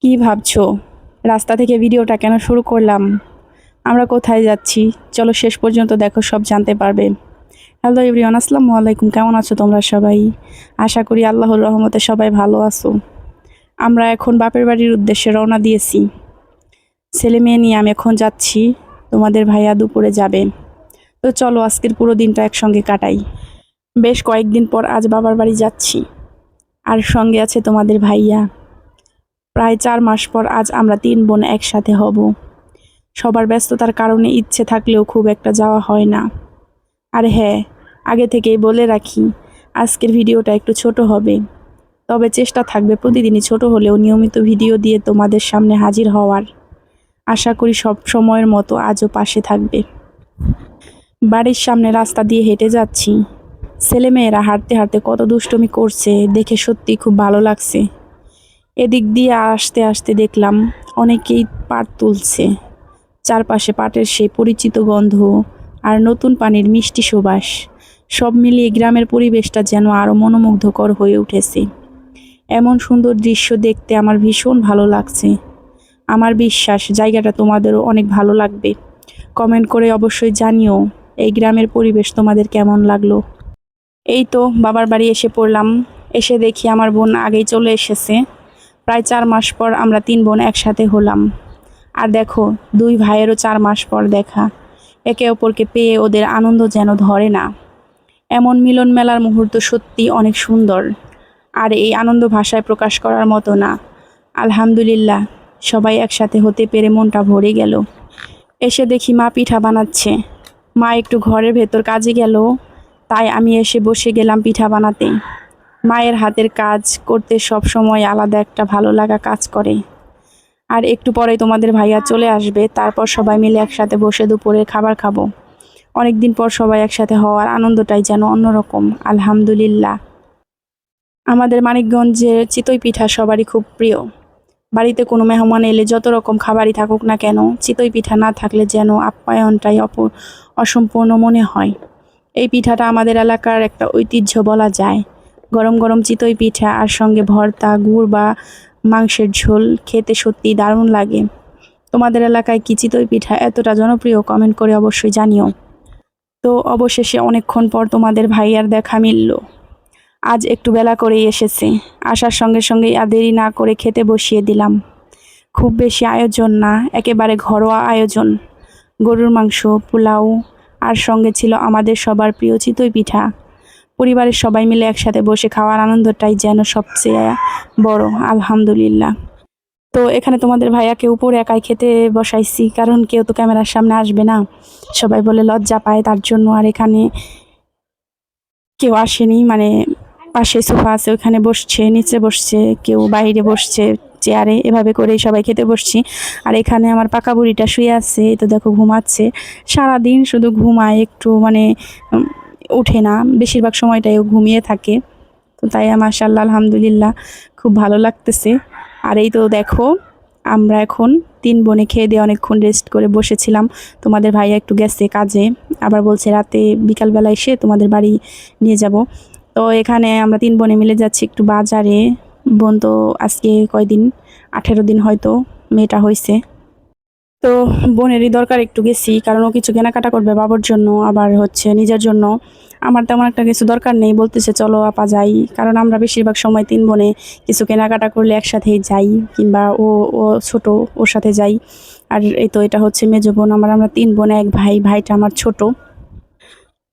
কি ভাবছো? রাস্তা থেকে ভিডিওটা কেন শুরু করলাম? আমরা কোথায় যাচ্ছি? চলো শেষ পর্যন্ত দেখো, সব জানতে পারবে। হ্যালো এভরিওয়ান, আসসালামু আলাইকুম। কেমন আছো তোমরা সবাই? আশা করি আল্লাহর রহমতে সবাই ভালো আছো। আমরা এখন বাপের বাড়ির উদ্দেশ্যে রওনা দিয়েছি। ছেলে মেয়ে নিয়ে আমি এখন যাচ্ছি। তোমাদের ভাইয়া দুপুরে যাবে। তো চলো আজকের পুরো দিনটা একসঙ্গে কাটাই। বেশ কয়েকদিন পর আজ বাবার বাড়ি যাচ্ছি, আর সঙ্গে আছে তোমাদের ভাইয়া। প্রায় 4 মাস পর আজ আমরা 3 বোন একসাথে হব। সবার ব্যস্ততার কারণে ইচ্ছে থাকলেও খুব একটা যাওয়া হয় না। আর হ্যাঁ, আগে থেকেই বলে রাখি, আজকের ভিডিওটা একটু ছোট হবে, তবে চেষ্টা থাকবে প্রতিদিনই ছোট হলেও নিয়মিত ভিডিও দিয়ে তোমাদের সামনে হাজির হওয়ার। আশা করি সব সময়ের মতো আজও পাশে থাকবে। বাড়ির সামনে রাস্তা দিয়ে হেঁটে যাচ্ছি। ছেলেমেয়েরা হাঁটতে হাঁটতে কত দুষ্টুমি করছে দেখে সত্যি খুব ভালো লাগছে। এদিক দিয়ে আসতে আসতে দেখলাম অনেকেই পাট তুলছে। চারপাশে পাটের সেই পরিচিত গন্ধ আর নতুন পানির মিষ্টি সুবাস, সব মিলিয়ে গ্রামের পরিবেশটা যেন আরও মনোমুগ্ধকর হয়ে উঠেছে। এমন সুন্দর দৃশ্য দেখতে আমার ভীষণ ভালো লাগছে। আমার বিশ্বাস জায়গাটা তোমাদেরও অনেক ভালো লাগবে। কমেন্ট করে অবশ্যই জানিও এই গ্রামের পরিবেশ তোমাদের কেমন লাগলো। এই তো বাবার বাড়ি এসে পড়লাম। এসে দেখি আমার বোন আগেই চলে এসেছে। প্রায় 4 মাস পর আমরা 3 বোন একসাথে হলাম। আর দেখো, 2 ভাইয়েরও 4 মাস পর দেখা। একে অপরকে পেয়ে ওদের আনন্দ যেন ধরে না। এমন মিলন মেলার মুহূর্ত সত্যি অনেক সুন্দর, আর এই আনন্দ ভাষায় প্রকাশ করার মতো না। আলহামদুলিল্লাহ, সবাই একসাথে হতে পেরে মনটা ভরে গেল। এসে দেখি মা পিঠা বানাচ্ছে। মা একটু ঘরের ভেতর কাজে গেল, তাই আমি এসে বসে গেলাম পিঠা বানাতে। মায়ের হাতের কাজ করতে সব সময় আলাদা একটা ভালো লাগা কাজ করে। আর একটু পরেই তোমাদের ভাইয়া চলে আসবে, তারপর সবাই মিলে একসাথে বসে দুপুরের খাবার খাবো। অনেকদিন পর সবাই একসাথে হওয়ার আনন্দটাই যেন অন্যরকম। আলহামদুলিল্লাহ। আমাদের মানিকগঞ্জের চিতই পিঠা সবারই খুব প্রিয়। বাড়িতে কোনো মেহমান এলে যত রকম খাবারই থাকুক না কেন, চিতই পিঠা না থাকলে যেন আপ্যায়নটাই অসম্পূর্ণ মনে হয়। এই পিঠাটা আমাদের এলাকার একটা ঐতিহ্য বলা যায়। গরম গরম চিতই পিঠা আর সঙ্গে ভর্তা, গুড় বা মাংসের ঝোল খেতে সত্যিই দারুণ লাগে। তোমাদের এলাকায় কি চিতই পিঠা এতটা জনপ্রিয়? কমেন্ট করে অবশ্যই জানিও। তো অবশেষে অনেকক্ষণ পর তোমাদের ভাইয়ার দেখা মিলল। আজ একটু বেলা করেই এসেছে। আসার সঙ্গে সঙ্গেই আর দেরি না করে খেতে বসিয়ে দিলাম। খুব বেশি আয়োজন না, একেবারে ঘরোয়া আয়োজন। গরুর মাংস, পোলাও, আর সঙ্গে ছিল আমাদের সবার প্রিয় চিতই পিঠা। পরিবারের সবাই মিলে একসাথে বসে খাওয়ার আনন্দটাই যেন সবচেয়ে বড়। আলহামদুলিল্লাহ। তো এখানে তোমাদের ভাইয়াকে উপরে একাই খেতে বসাইছি, কারণ কেউ তো ক্যামেরার সামনে আসবে না, সবাই বলে লজ্জা পায়, তার জন্য। আর এখানে কেউ আসেনি, মানে পাশে সোফা আছে, ওখানে বসছে, নিচে বসছে, কেউ বাইরে বসছে চেয়ারে, এভাবে করেই সবাই খেতে বসছি। আর এখানে আমার পাকা বুড়িটা শুয়ে আছে, তো দেখো ঘুমাচ্ছে। সারাদিন শুধু ঘুমায়, একটু মানে উঠে না, বেশিরভাগ সময়টাই ও ঘুমিয়ে থাকে। তো তাই মাশাআল্লাহ আলহামদুলিল্লাহ, খুব ভালো লাগতেছে। আর এই তো দেখো, আমরা এখন 3 বোনে খেয়ে দিয়ে অনেকক্ষণ রেস্ট করে বসেছিলাম। তোমাদের ভাইয়া একটু গেছে কাজে, আবার বলছে রাতে বিকালবেলা এসে তোমাদের বাড়ি নিয়ে যাব। তো এখানে আমরা 3 বোনে মিলে যাচ্ছি একটু বাজারে। বোন তো আজকে কয়দিন, 18 দিন হয়তো মেয়েটা হয়েছে। তো বোনেরই দরকার একটু গেছি, কারণ ও কিছু কেনাকাটা করবে বাবার জন্য, আবার হচ্ছে নিজের জন্য। আমার তেমন একটা কিছু দরকার নেই, বলতেছে চলো আপা যাই, কারণ আমরা বেশিরভাগ সময় 3 বোনে কিছু কেনাকাটা করলে একসাথেই যাই, কিংবা ও ও ছোট, ওর সাথে যাই। আর এই তো এটা হচ্ছে মেজো বোন আমার। আমরা 3 বোনে এক ভাই, ভাইটা আমার ছোট।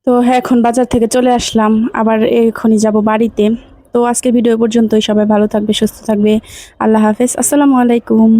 তো হ্যাঁ, এখন বাজার থেকে চলে আসলাম, আবার এখনই যাব বাড়িতে। তো আজকের ভিডিও পর্যন্তই। সবাই ভালো থাকবে, সুস্থ থাকবে। আল্লাহ হাফেজ, আসসালামু আলাইকুম।